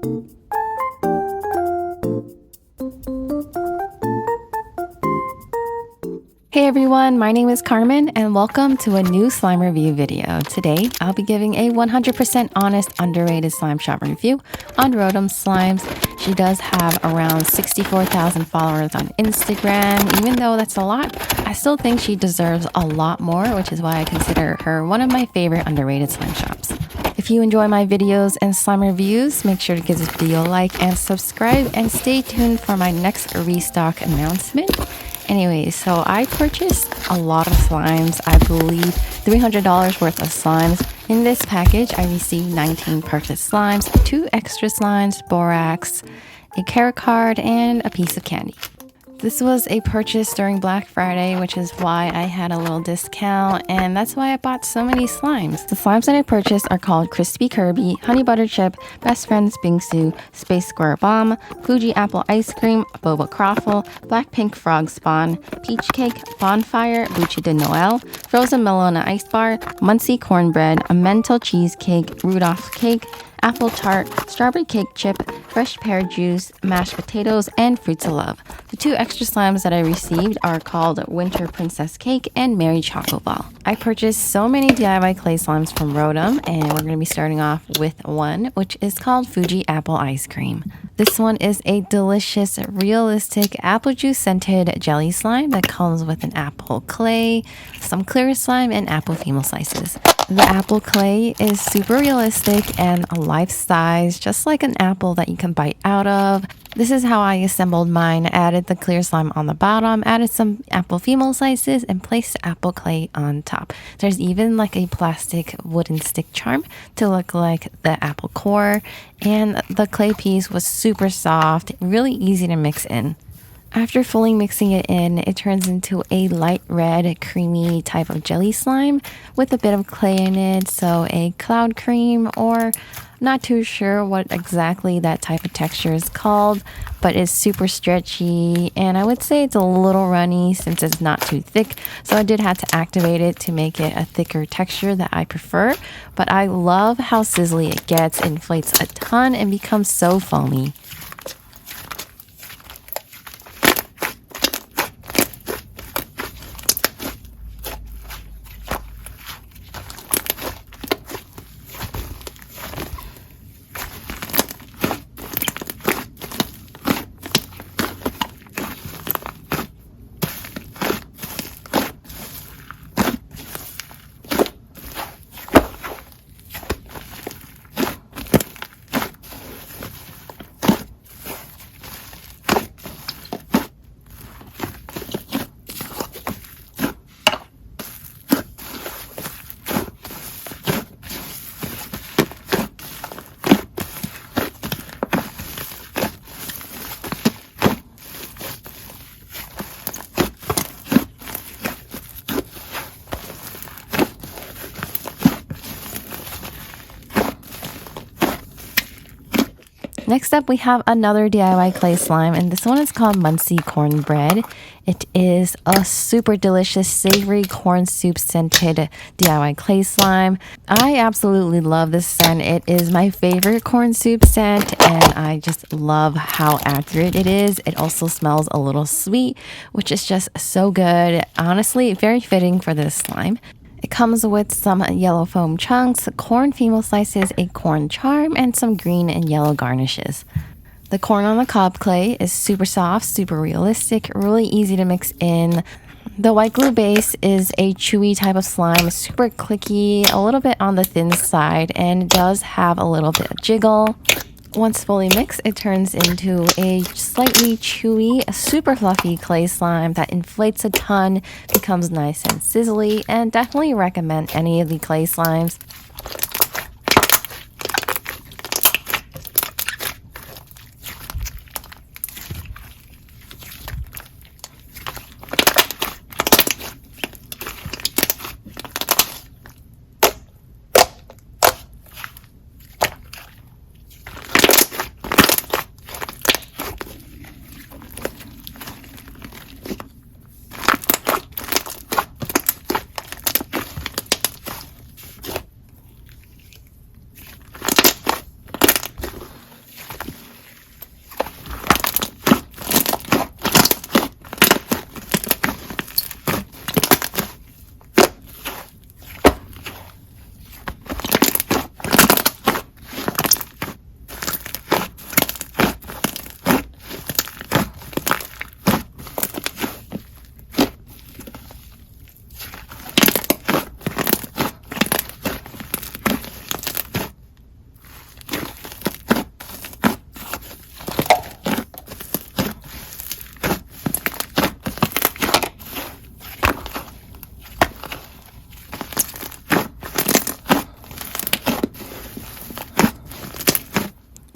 Hey everyone, my name is Carmen and welcome to a new slime review video. Today, I'll be giving a 100% honest, underrated slime shop review on Rodem Slimes. She does have around 64,000 followers on Instagram. Even though that's a lot, I still think she deserves a lot more, which is why I consider her one of my favorite underrated slime shops. If you enjoy my videos and slime reviews, make sure to give this video a like and subscribe, and stay tuned for my next restock announcement. Anyways, so I purchased a lot of slimes. I believe $300 worth of slimes. In this package, I received 19 purchased slimes, 2 extra slimes, borax, a care card, and a piece of candy. This was a purchase during Black Friday, which is why I had a little discount, and that's why I bought so many slimes. The slimes that I purchased are called Krispy Kirby, Honey Butter Chip, Best Friends Bingsu, Space Square Bomb, Fuji Apple Ice Cream, Boba Croffle, Blackpink Frog Spawn, Peach Cake, Bonfire, Buche de Noel, Frozen Melona Ice Bar, Muncie Cornbread, Emmental Cheesecake, Rudolph Cake, Apple Tart, Strawberry Cake Chip, Fresh Pear Juice, Mashed Potatoes, and Fruits of Love. The 2 extra slimes that I received are called Winter Princess Cake and Merry Chocoball. I purchased so many DIY clay slimes from Rodem, and we're going to be starting off with one, which is called Fuji Apple Ice Cream. This one is a delicious, realistic apple juice scented jelly slime that comes with an apple clay, some clear slime, and apple female slices. The apple clay is super realistic and life size, just like an apple that you can bite out of. This is how I assembled mine. Added the clear slime on the bottom, added some apple female slices, and placed the apple clay on top. There's even like a plastic wooden stick charm to look like the apple core, and the clay piece was super soft, really easy to mix in. After fully mixing it in, it turns into a light red, creamy type of jelly slime with a bit of clay in it, so a cloud cream, or not too sure what exactly that type of texture is called, but it's super stretchy, and I would say it's a little runny since it's not too thick, so I did have to activate it to make it a thicker texture that I prefer. But I love how sizzly it gets, it inflates a ton and becomes so foamy. Next up, we have another DIY clay slime, and this one is called Muncie Cornbread. It is a super delicious, savory corn soup scented DIY clay slime. I absolutely love this scent. It is my favorite corn soup scent, and I just love how accurate it is. It also smells a little sweet, which is just so good. Honestly, very fitting for this slime. It comes with some yellow foam chunks, corn female slices, a corn charm, and some green and yellow garnishes. The corn on the cob clay is super soft, super realistic, really easy to mix in. The white glue base is a chewy type of slime, super clicky, a little bit on the thin side, and it does have a little bit of jiggle. Once fully mixed, it turns into a slightly chewy, super fluffy clay slime that inflates a ton, becomes nice and sizzly, and definitely recommend any of the clay slimes.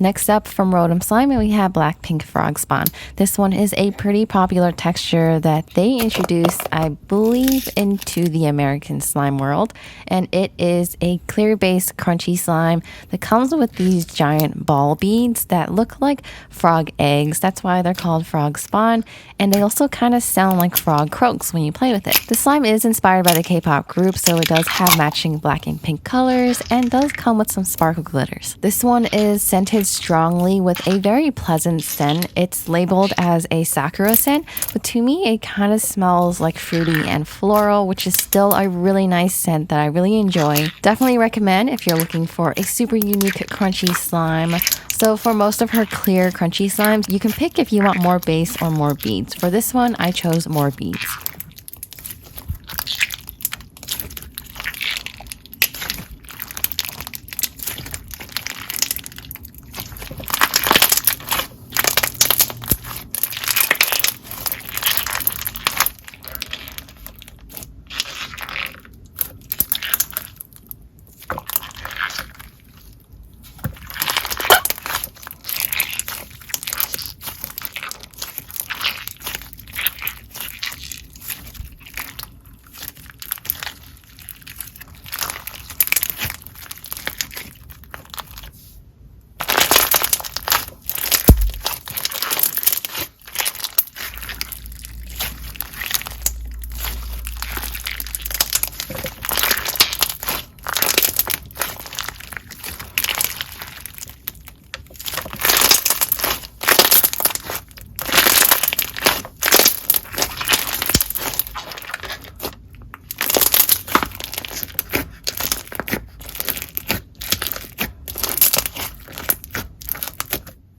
Next up from Rodem Slime, we have Blackpink Frog Spawn. This one is a pretty popular texture that they introduced, I believe, into the American slime world. And it is a clear-based crunchy slime that comes with these giant ball beads that look like frog eggs. That's why they're called Frog Spawn. And they also kind of sound like frog croaks when you play with it. The slime is inspired by the K-pop group, so it does have matching black and pink colors and does come with some sparkle glitters. This one is scented strongly with a very pleasant scent. It's labeled as a sakura scent, but to me it kind of smells like fruity and floral, which is still a really nice scent that I really enjoy. Definitely recommend if you're looking for a super unique crunchy slime. So for most of her clear crunchy slimes, you can pick if you want more base or more beads. For this one, I chose more beads.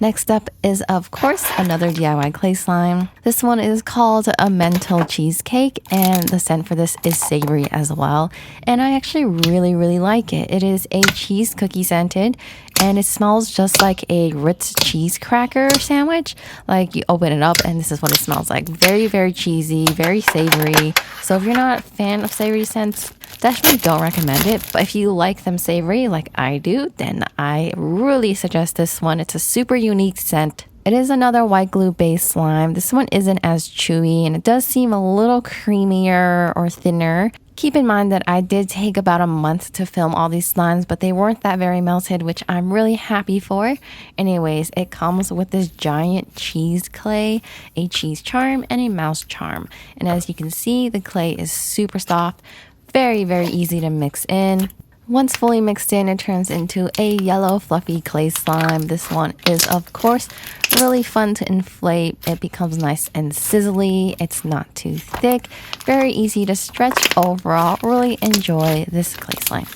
Next up is, of course, another DIY clay slime. This one is called Emmental cheesecake, and the scent for this is savory as well. And I actually really like it. It is a cheese cookie scented, and it smells just like a Ritz cheese cracker sandwich. Like you open it up and this is what it smells like. Very cheesy, very savory. So if you're not a fan of savory scents, definitely don't recommend it. But if you like them savory like I do, then I really suggest this one. It's a super unique scent. It is another white glue based slime. This one isn't as chewy and it does seem a little creamier or thinner. Keep in mind that I did take about a month to film all these slimes, but they weren't that very melted, which I'm really happy for. Anyways, it comes with this giant cheese clay, a cheese charm, and a mouse charm. And as you can see, the clay is super soft, very easy to mix in. Once fully mixed in, it turns into a yellow fluffy clay slime. This one is, of course, really fun to inflate. It becomes nice and sizzly. It's not too thick. Very easy to stretch overall. Really enjoy this clay slime.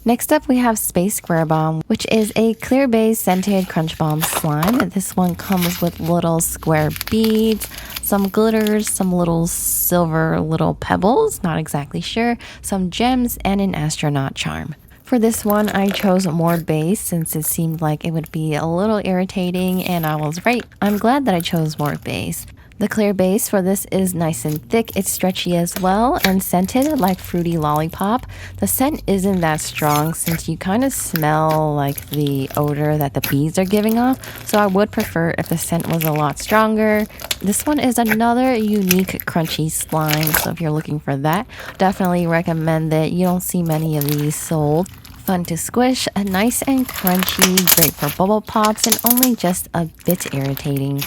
Next up, we have Space Square Bomb, which is a clear base scented crunch bomb slime. This one comes with little square beads, some glitters, some little silver little pebbles, not exactly sure, some gems, and an astronaut charm. For this one, I chose more base since it seemed like it would be a little irritating, and I was right. I'm glad that I chose more base. The clear base for this is nice and thick, it's stretchy as well, and scented like fruity lollipop. The scent isn't that strong since you kind of smell like the odor that the bees are giving off, so I would prefer if the scent was a lot stronger. This one is another unique crunchy slime, so if you're looking for that, definitely recommend it. You don't see many of these sold. Fun to squish, a nice and crunchy, great for bubble pops, and only just a bit irritating.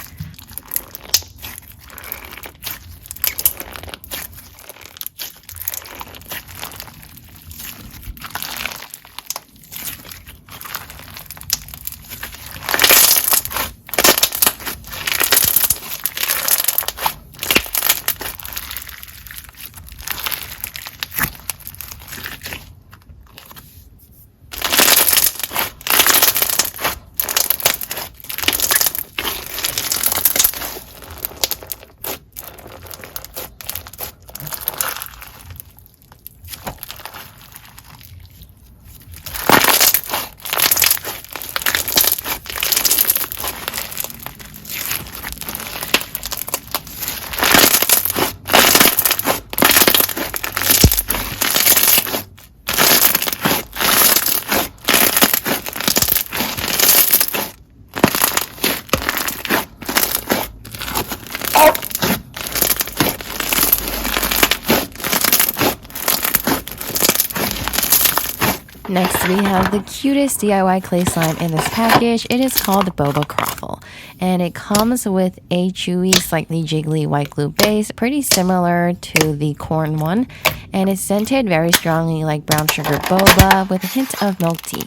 Next, we have the cutest DIY clay slime in this package. It is called Boba Croffle, and it comes with a chewy, slightly jiggly white glue base, pretty similar to the corn one, and it's scented very strongly like brown sugar boba with a hint of milk tea.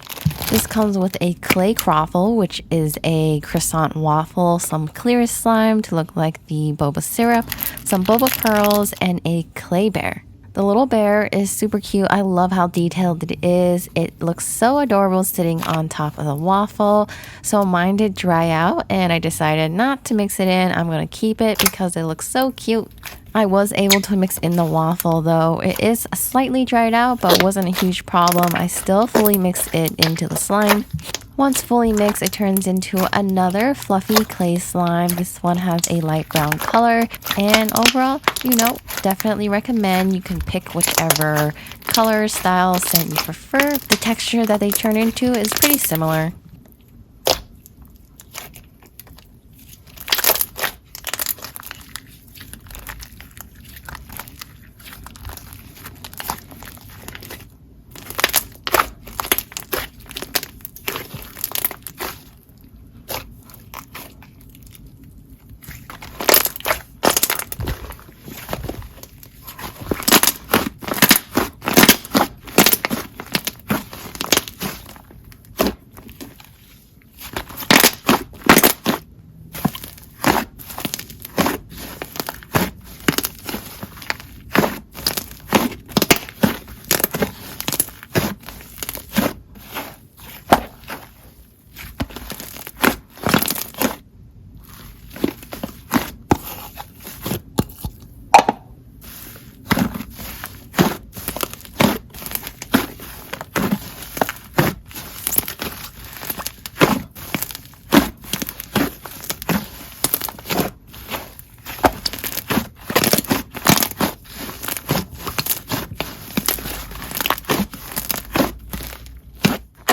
This comes with a clay croffle, which is a croissant waffle, some clear slime to look like the boba syrup, some boba pearls, and a clay bear. The little bear is super cute. I love how detailed it is. It looks so adorable sitting on top of the waffle. So mine did dry out and I decided not to mix it in. I'm going to keep it because it looks so cute. I was able to mix in the waffle though. It is slightly dried out but wasn't a huge problem. I still fully mixed it into the slime. Once fully mixed, it turns into another fluffy clay slime. This one has a light brown color, and overall, definitely recommend. You can pick whichever color, style, scent you prefer. The texture that they turn into is pretty similar.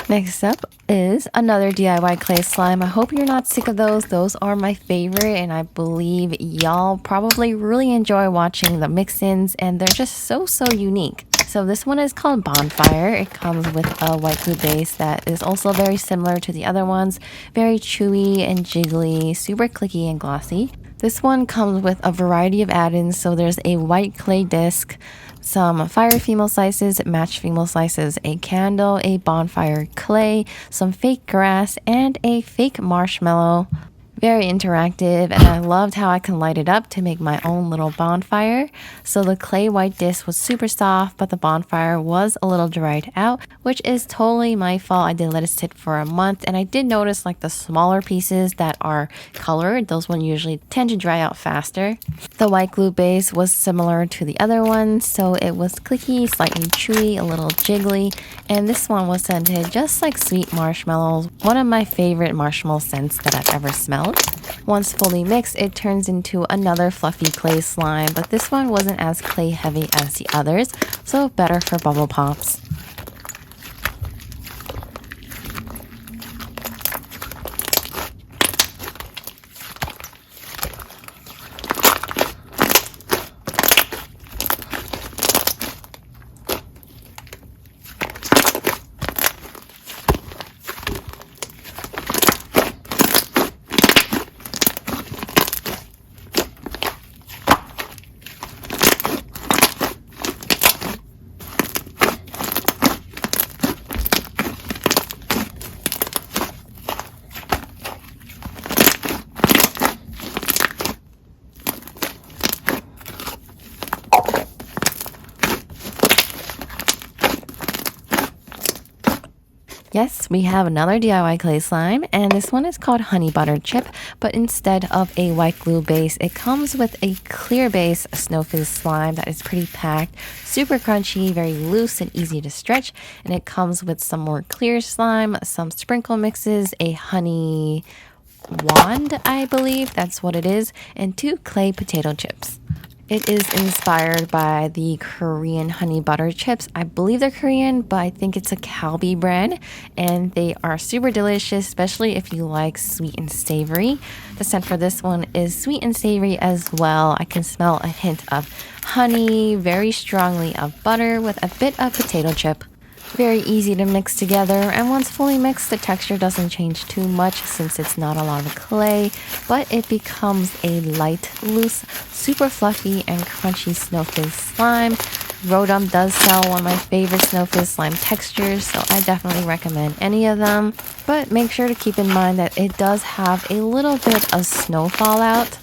Next up is another DIY clay slime. I hope you're not sick of those. Those are my favorite, and I believe y'all probably really enjoy watching the mix-ins, and they're just so unique. So this one is called Bonfire. It comes with a white glue base that is also very similar to the other ones. Very chewy and jiggly, super clicky and glossy. This one comes with a variety of add-ins. So there's a white clay disc, some fire female slices, match female slices, a candle, a bonfire clay, some fake grass, and a fake marshmallow. Very interactive, and I loved how I can light it up to make my own little bonfire. So the clay white disc was super soft, but the bonfire was a little dried out, which is totally my fault. I did let it sit for a month, and I did notice like the smaller pieces that are colored, those ones usually tend to dry out faster. The white glue base was similar to the other one, so it was clicky, slightly chewy, a little jiggly, and this one was scented just like sweet marshmallows, one of my favorite marshmallow scents that I've ever smelled. out. Once fully mixed, it turns into another fluffy clay slime, but this one wasn't as clay heavy as the others, so better for bubble pops. Yes, we have another DIY clay slime, and this one is called Honey Butter Chip, but instead of a white glue base, it comes with a clear base Snowfizz slime that is pretty packed, super crunchy, very loose and easy to stretch, and it comes with some more clear slime, some sprinkle mixes, a honey wand, I believe that's what it is, and 2 clay potato chips. It is inspired by the Korean honey butter chips. I believe they're Korean, but I think it's a Calbee brand, and they are super delicious, especially if you like sweet and savory. The scent for this one is sweet and savory as well. I can smell a hint of honey, very strongly of butter with a bit of potato chip. Very easy to mix together, and once fully mixed, the texture doesn't change too much since it's not a lot of clay, but it becomes a light, loose, super fluffy and crunchy Snowfizz slime. Rodem does sell one of my favorite Snowfizz slime textures, so I definitely recommend any of them, but make sure to keep in mind that it does have a little bit of snow fallout.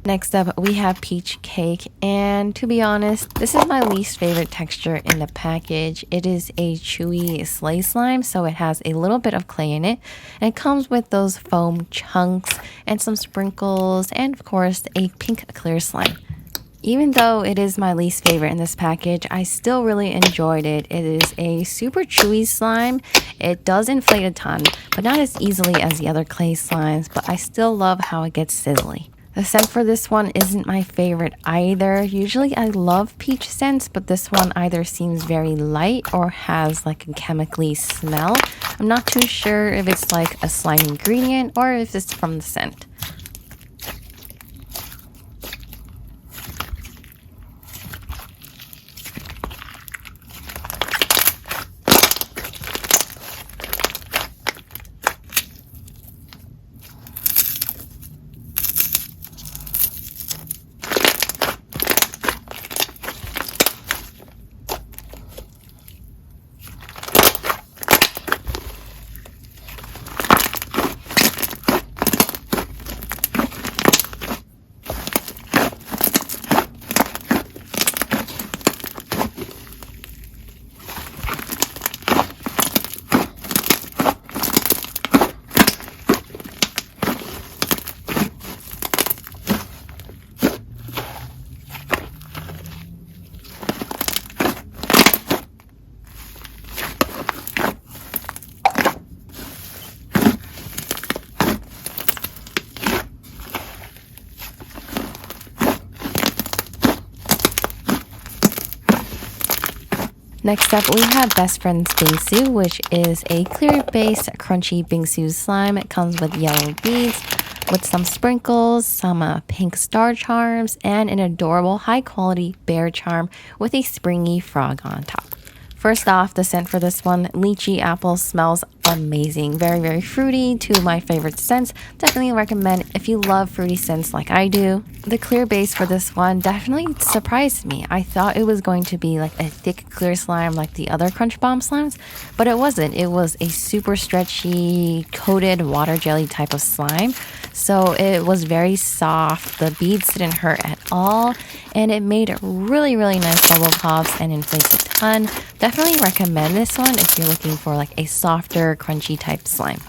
Next up, we have peach cake, and to be honest, this is my least favorite texture in the package. It is a chewy sleigh slime, so it has a little bit of clay in it, and it comes with those foam chunks and some sprinkles, and of course, a pink clear slime. Even though it is my least favorite in this package, I still really enjoyed it. It is a super chewy slime. It does inflate a ton, but not as easily as the other clay slimes, but I still love how it gets sizzly. The scent for this one isn't my favorite either. Usually I love peach scents, but this one either seems very light or has like a chemically smell. I'm not too sure if it's like a slime ingredient or if it's from the scent. Next up, we have Best Friends Bingsu, which is a clear base crunchy Bingsu slime. It comes with yellow beads, with some sprinkles, some pink star charms, and an adorable high quality bear charm with a springy frog on top. First off, the scent for this one, lychee apple, smells amazing. Very, very fruity, two of my favorite scents. Definitely recommend if you love fruity scents like I do. The clear base for this one definitely surprised me. I thought it was going to be like a thick clear slime like the other Crunch Bomb slimes, but it wasn't. It was a super stretchy, coated water jelly type of slime. So it was very soft. The beads didn't hurt at all, and it made really, really nice bubble pops and inflates a ton. Definitely recommend this one if you're looking for like a softer, crunchy type slime.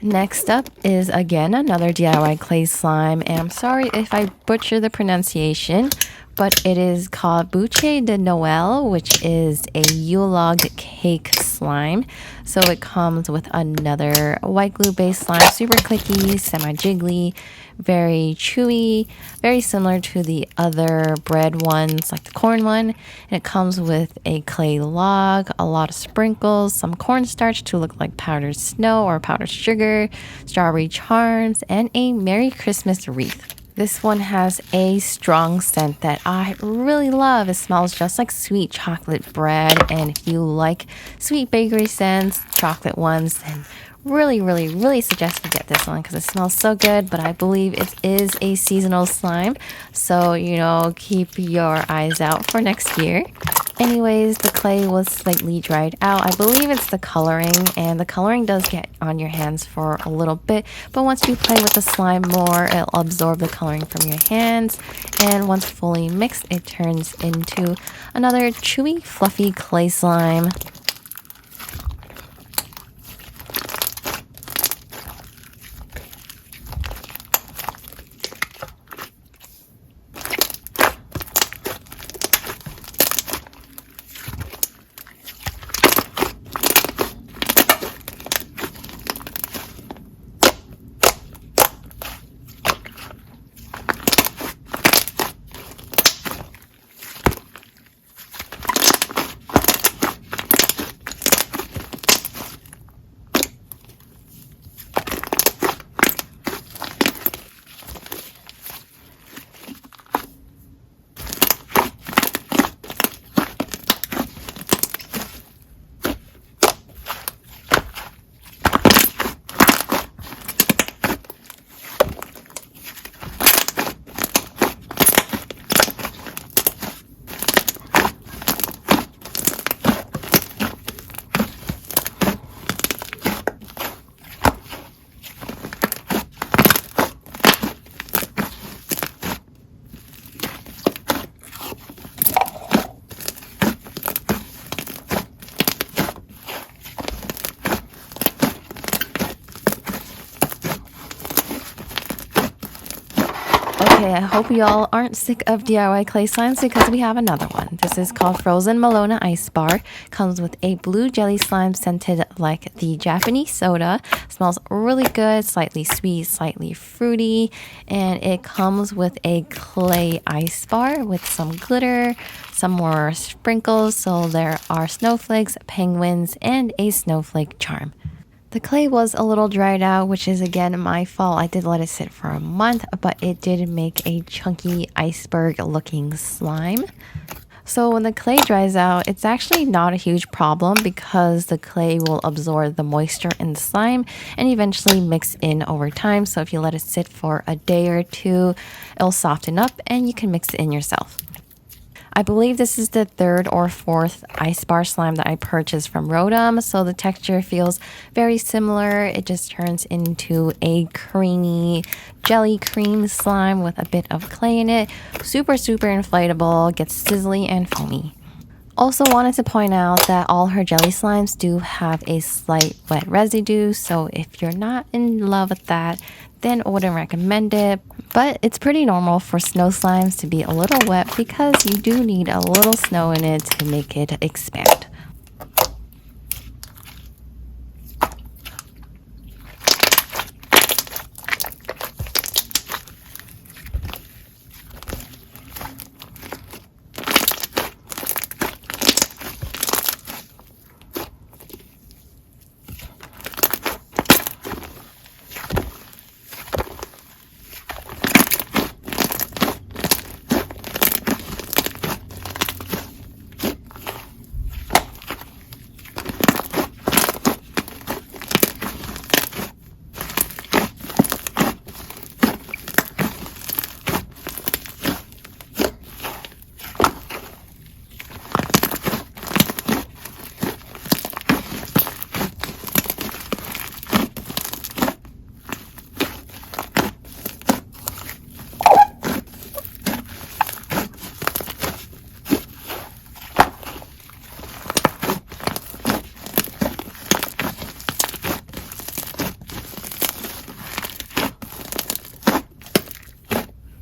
Next up is again another DIY clay slime, and I'm sorry if I butcher the pronunciation, but it is called Buche de Noel, which is a Yule cake slime. So it comes with another white glue based slime, super clicky, semi-jiggly, very chewy, very similar to the other bread ones like the corn one. And it comes with a clay log, a lot of sprinkles, some cornstarch to look like powdered snow or powdered sugar, strawberry charms, and a Merry Christmas wreath. This one has a strong scent that I really love. It smells just like sweet chocolate bread, and if you like sweet bakery scents, chocolate ones, then really suggest you get this one because it smells so good. But I believe it is a seasonal slime, so keep your eyes out for next year. Anyways, the clay was slightly dried out. I believe it's the coloring, and the coloring does get on your hands for a little bit, but once you play with the slime more, it'll absorb the coloring from your hands, and once fully mixed, it turns into another chewy, fluffy clay slime. Okay, I hope y'all aren't sick of DIY clay slimes because we have another one. This is called Frozen Melona Ice Bar. Comes with a blue jelly slime scented like the Japanese soda. Smells really good, slightly sweet, slightly fruity. And it comes with a clay ice bar with some glitter, some more sprinkles. So there are snowflakes, penguins, and a snowflake charm. The clay was a little dried out, which is again my fault. I did let it sit for a month, but it did make a chunky iceberg looking slime. So when the clay dries out, it's actually not a huge problem because the clay will absorb the moisture in the slime and eventually mix in over time. So if you let it sit for a day or two, it'll soften up and you can mix it in yourself. I believe this is the third or fourth ice bar slime that I purchased from Rodem, so the texture feels very similar. It just turns into a creamy jelly cream slime with a bit of clay in it. Super inflatable, gets sizzly and foamy. Also wanted to point out that all her jelly slimes do have a slight wet residue, so if you're not in love with that, then I wouldn't recommend it. But it's pretty normal for snow slimes to be a little wet because you do need a little snow in it to make it expand.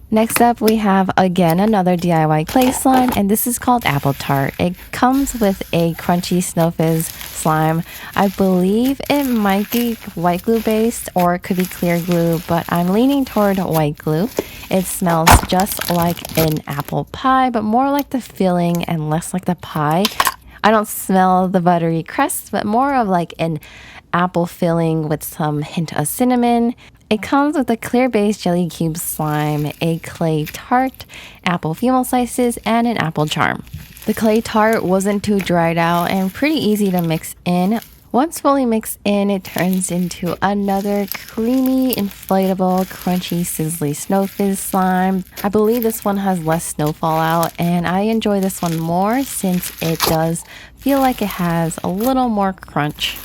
Next up, we have again another DIY clay slime, and this is called Apple Tart. It comes with a crunchy Snow Fizz slime. I believe it might be white glue based or it could be clear glue, but I'm leaning toward white glue. It smells just like an apple pie, but more like the filling and less like the pie. I don't smell the buttery crust, but more of like an apple filling with some hint of cinnamon. It comes with a clear base jelly cube slime, a clay tart, apple female slices, and an apple charm. The clay tart wasn't too dried out and pretty easy to mix in. Once fully mixed in, it turns into another creamy, inflatable, crunchy, sizzly Snow Fizz slime. I believe this one has less snow fallout, and I enjoy this one more since it does feel like it has a little more crunch.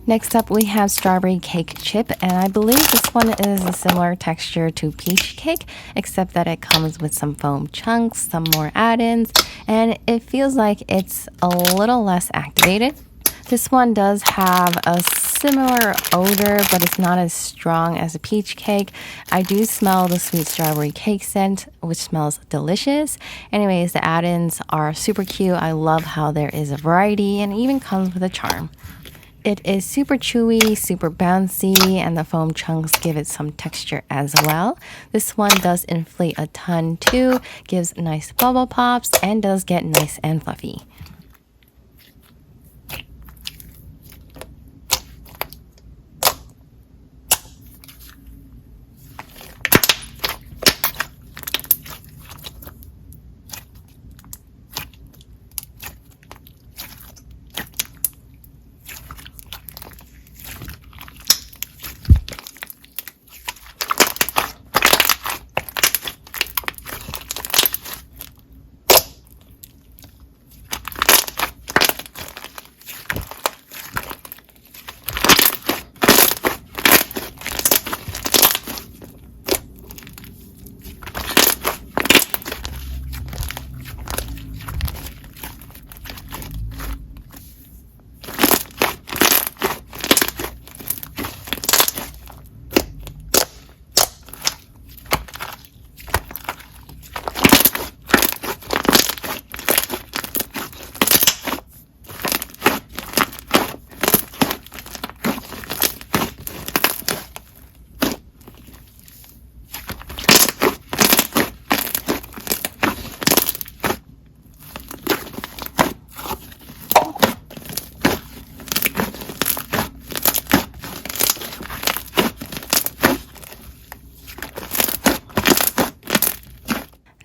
Next up, we have strawberry cake chip, and I believe this one is a similar texture to peach cake, except that it comes with some foam chunks, some more add-ins, and it feels like it's a little less activated. This one does have a similar odor, but it's not as strong as a peach cake. I do smell the sweet strawberry cake scent, which smells delicious. Anyways, the add-ins are super cute. I love how there is a variety and it even comes with a charm. It is super chewy, super bouncy, and the foam chunks give it some texture as well. This one does inflate a ton too, gives nice bubble pops, and does get nice and fluffy.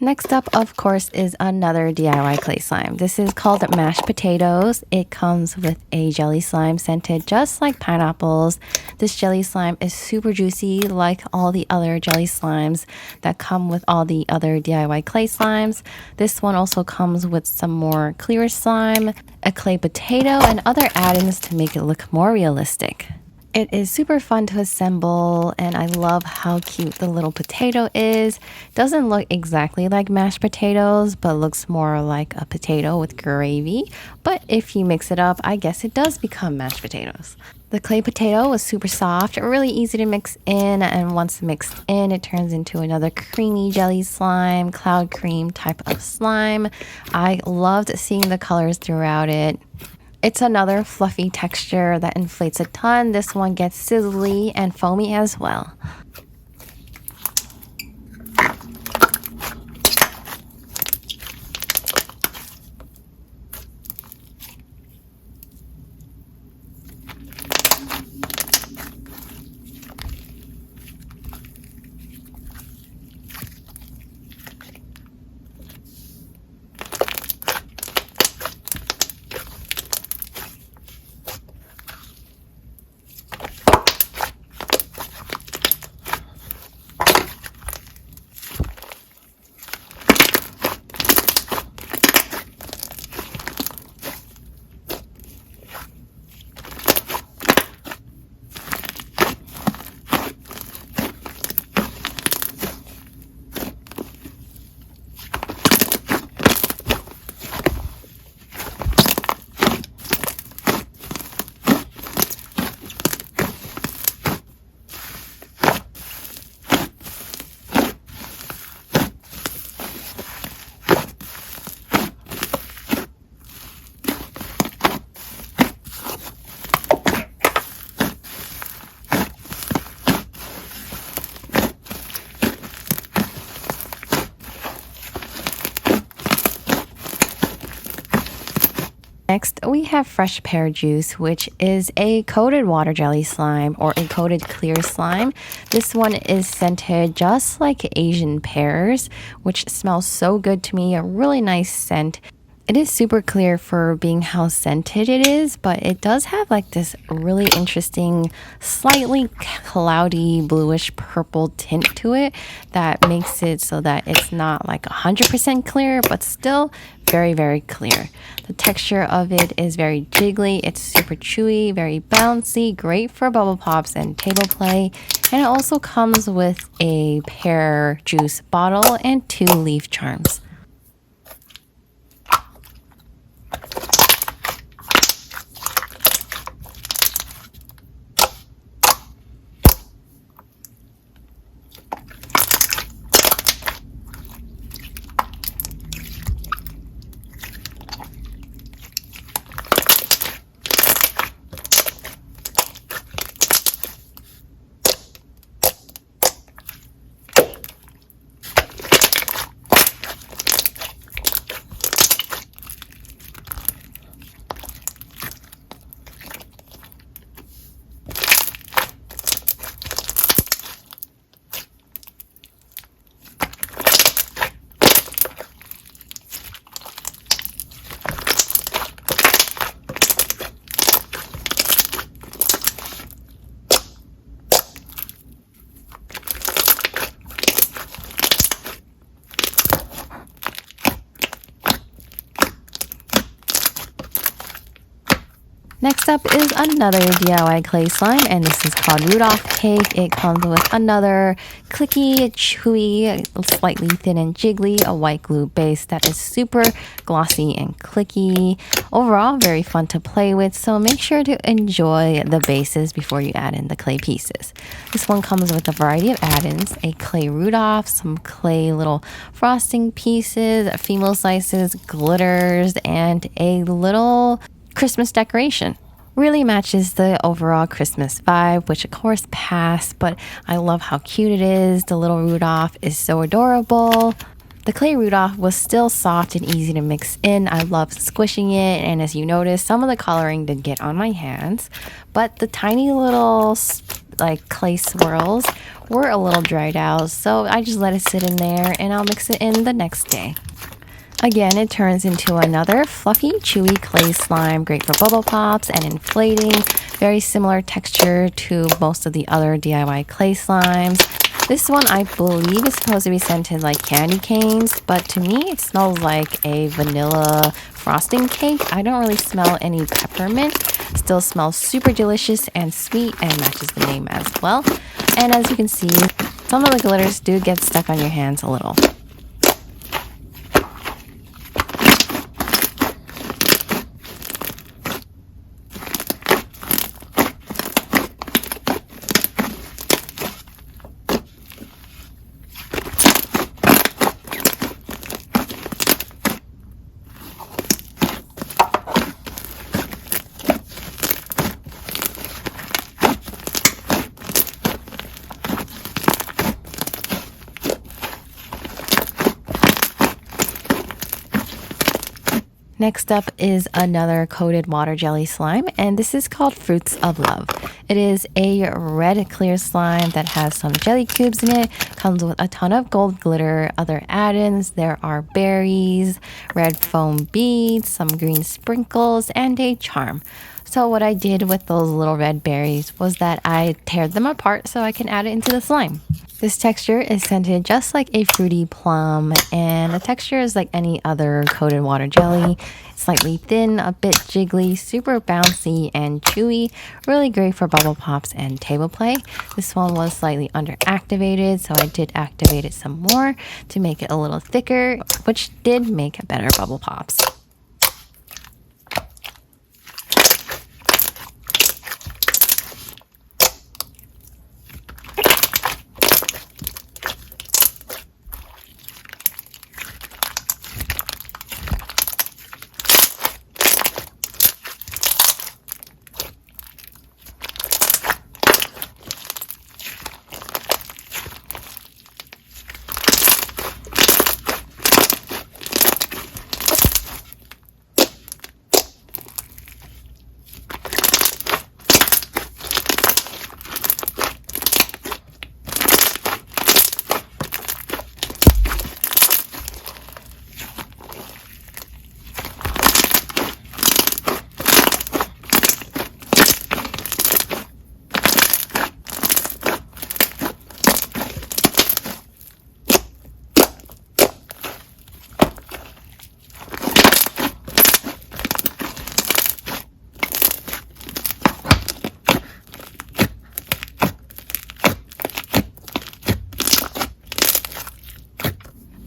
Next up, of course, is another DIY clay slime. This is called mashed potatoes. It comes with a jelly slime scented just like pineapples. This jelly slime is super juicy like all the other jelly slimes that come with all the other DIY clay slimes. This one also comes with some more clear slime, a clay potato, and other add-ins to make it look more realistic. It is super fun to assemble, and I love how cute the little potato is. Doesn't look exactly like mashed potatoes, but looks more like a potato with gravy. But if you mix it up, I guess it does become mashed potatoes. The clay potato was super soft, really easy to mix in, and once mixed in, it turns into another creamy jelly slime, cloud cream type of slime. I loved seeing the colors throughout it. It's another fluffy texture that inflates a ton. This one gets sizzly and foamy as well. Next, we have fresh pear juice, which is a coated water jelly slime or a coated clear slime. This one is scented just like Asian pears, which smells so good to me, a really nice scent. It is super clear for being how scented it is, but it does have like this really interesting, slightly cloudy bluish purple tint to it that makes it so that it's not like 100% clear, but still very, very clear. The texture of it is very jiggly, it's super chewy, very bouncy, great for bubble pops and table play. And it also comes with a pear juice bottle and 2 leaf charms. Next up is another DIY clay slime, and this is called Rudolph Cake. It comes with another clicky, chewy, slightly thin and jiggly, a white glue base that is super glossy and clicky. Overall, very fun to play with, so make sure to enjoy the bases before you add in the clay pieces. This one comes with a variety of add-ins, a clay Rudolph, some clay little frosting pieces, female slices, glitters, and a little Christmas decoration. Really matches the overall Christmas vibe, which of course passed, but I love how cute it is. The little Rudolph is so adorable. The clay Rudolph was still soft and easy to mix in. I love squishing it, and as you notice, some of the coloring did get on my hands, but the tiny little like clay swirls were a little dried out, so I just let it sit in there and I'll mix it in the next day. Again, it turns into another fluffy, chewy clay slime, great for bubble pops and inflating. Very similar texture to most of the other DIY clay slimes. This one I believe is supposed to be scented like candy canes, but to me it smells like a vanilla frosting cake. I don't really smell any peppermint. Still smells super delicious and sweet and matches the name as well. And as you can see, some of the glitters do get stuck on your hands a little. Next up is another coated water jelly slime, and this is called Fruits of Love. It is a red clear slime that has some jelly cubes in it, comes with a ton of gold glitter, other add-ins. There are berries, red foam beads, some green sprinkles, and a charm. So what I did with those little red berries was that I teared them apart so I can add it into the slime. This texture is scented just like a fruity plum, and the texture is like any other coated water jelly. Slightly thin, a bit jiggly, super bouncy and chewy. Really great for bubble pops and table play. This one was slightly underactivated, so I did activate it some more to make it a little thicker, which did make better bubble pops.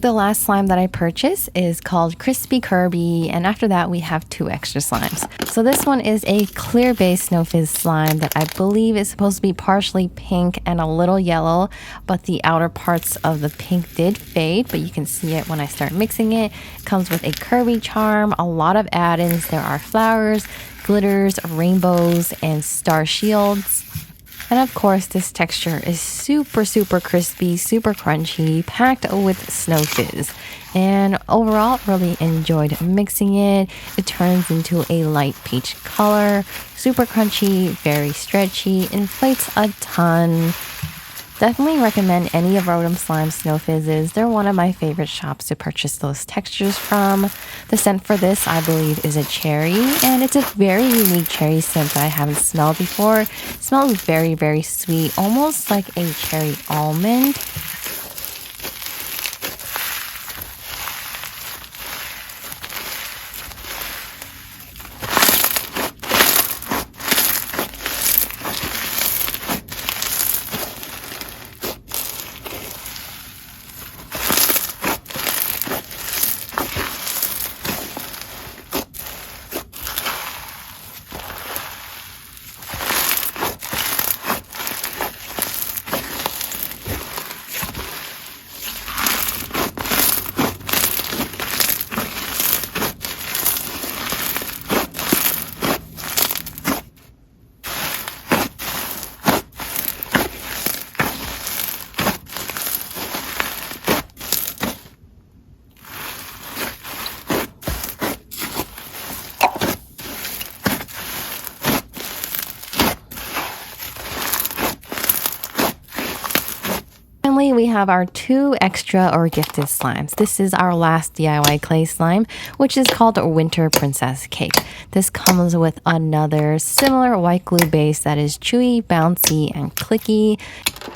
The last slime that I purchased is called Krispy Kirby, and after that we have 2 extra slimes. So this one is a clear base snow fizz slime that I believe is supposed to be partially pink and a little yellow, but the outer parts of the pink did fade, but you can see it when I start mixing it. It comes with a Kirby charm, a lot of add-ins. There are flowers, glitters, rainbows, and star shields. And of course, this texture is super crispy, super crunchy, packed with snow fizz. And overall, really enjoyed mixing it. It turns into a light peach color, super crunchy, very stretchy, inflates a ton. Definitely recommend any of Rodem Slime Snow Fizzes. They're one of my favorite shops to purchase those textures from. The scent for this, I believe, is a cherry, and it's a very unique cherry scent that I haven't smelled before. It smells very sweet, almost like a cherry almond. we have our 2 extra or gifted slimes. This is our last DIY clay slime, which is called Winter Princess Cake. This comes with another similar white glue base that is chewy, bouncy, and clicky.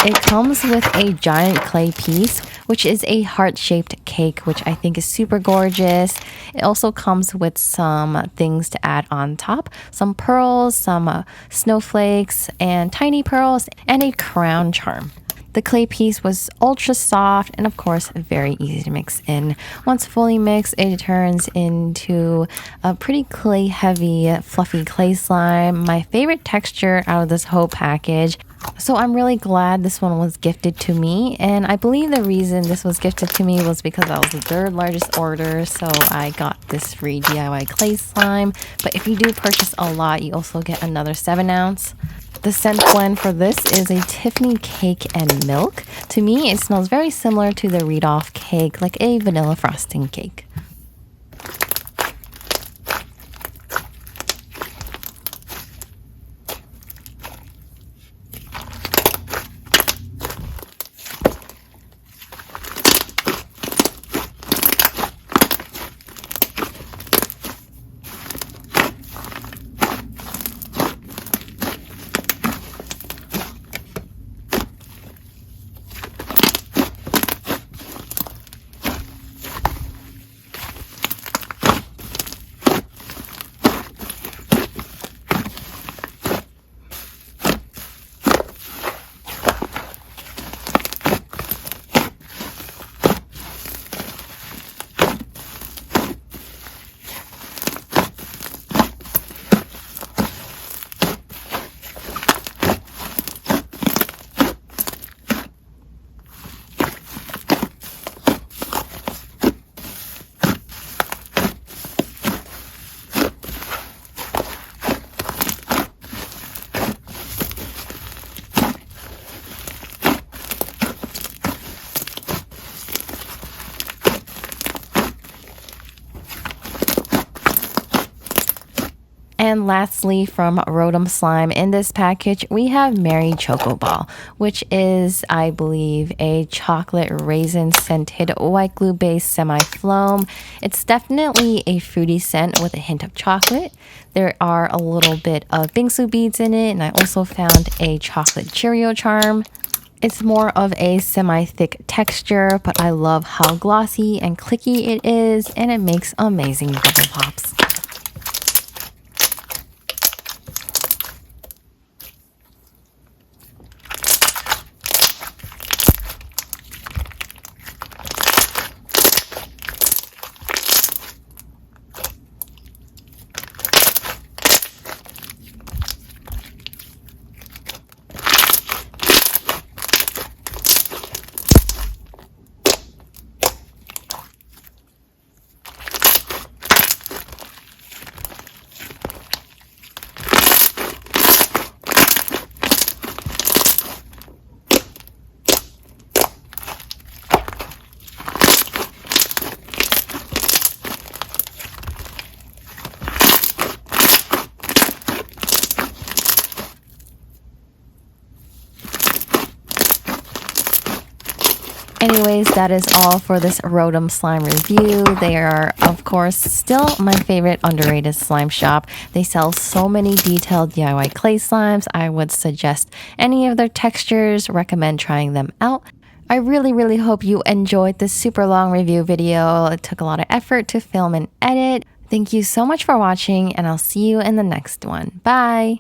It comes with a giant clay piece, which is a heart-shaped cake, which I think is super gorgeous. It also comes with some things to add on top, some pearls, some snowflakes, and tiny pearls, and a crown charm. The clay piece was ultra soft and of course very easy to mix in. Once fully mixed, it turns into a pretty clay heavy fluffy clay slime. My favorite texture out of this whole package. So I'm really glad this one was gifted to me, and I believe the reason this was gifted to me was because I was the 3rd largest order, so I got this free DIY clay slime. But if you do purchase a lot, you also get another 7-ounce. The scent blend for this is a Tiffany cake and milk. To me, it smells very similar to the Rudolph cake, like a vanilla frosting cake. And lastly, from Rodem Slime in this package, we have Merry Chocoball, which is, I believe, a chocolate raisin scented white glue based semi-foam. It's definitely a fruity scent with a hint of chocolate. There are a little bit of Bingsu beads in it, and I also found a chocolate Cheerio charm. It's more of a semi-thick texture, but I love how glossy and clicky it is, and it makes amazing bubble pops. Anyways, that is all for this Rodem slime review. They are, of course, still my favorite underrated slime shop. They sell so many detailed DIY clay slimes. I would suggest any of their textures, recommend trying them out. I really hope you enjoyed this super long review video. It took a lot of effort to film and edit. Thank you so much for watching, and I'll see you in the next one. Bye!